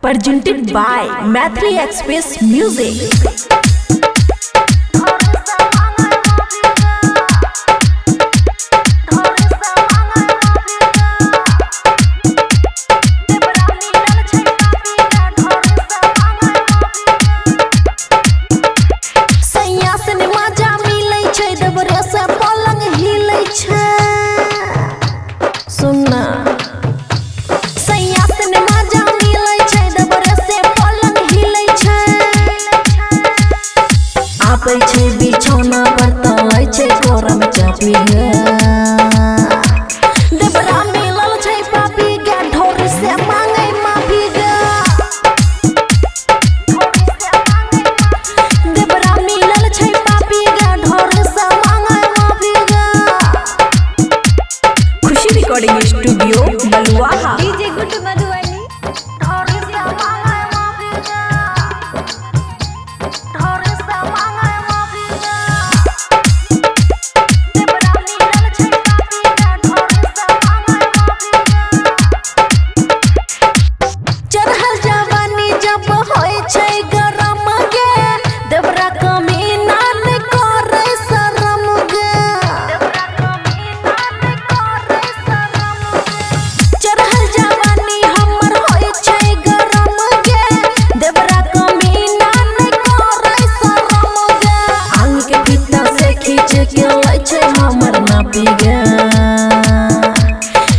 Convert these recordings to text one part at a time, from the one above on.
presented by Mathli Express Music. बिछौना पर तलै छै कोरा में चापी गे देवरा मिलल छै पापी गे ढोर से मांगे माफी गे देवरा मिलल छै पापी गे ढोर से मांगे माफी गे। खुशी रिकॉर्डिंग स्टूडियो बलुआहा। डीजे गुड मधुबनी ढोर से मांगे माफी गे ढोर से मांगे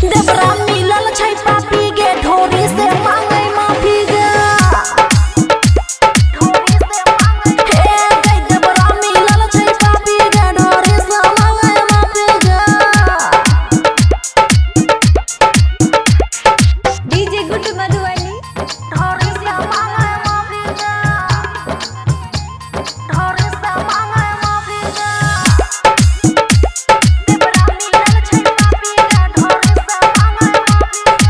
देवरा मिलल छै पापी गे ढोरी से मांगे माफी गे हे गे देवरा मिलल छै पापी गे ढोरी से मांगे माफी गे। डीजे गुड मधुबनी ढोरी से मांगे माफी गे ढोरी से मांगे माफी गे।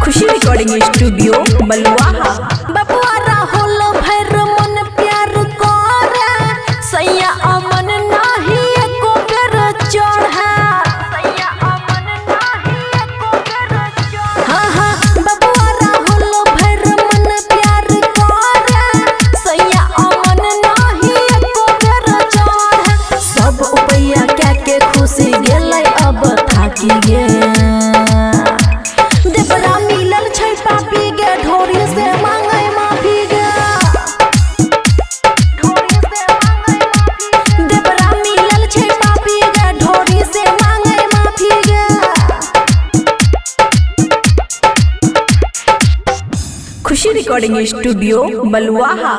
खुशी रिकॉर्डिंग स्टूडियो बलुआहा। बबुआ राहुल भर मन प्यार करे सैया अमन नाही एको बेर चढ़े सैया अमन नाही एको बेर चढ़े। हां हां बबुआ राहुल भर मन प्यार करे सैया अमन नाही एको बेर चढ़े। सब उपाया के खुशी गेलै अब थाकी गे देवरा मिलल छै पापी गे ढोरी से मांगे माफी गे ढोरी से मांगे माफी देवरा मिलल छै पापी गे ढोरी से मांगे माफी गे। खुशी रिकॉर्डिंग स्टूडियो बलुआहा।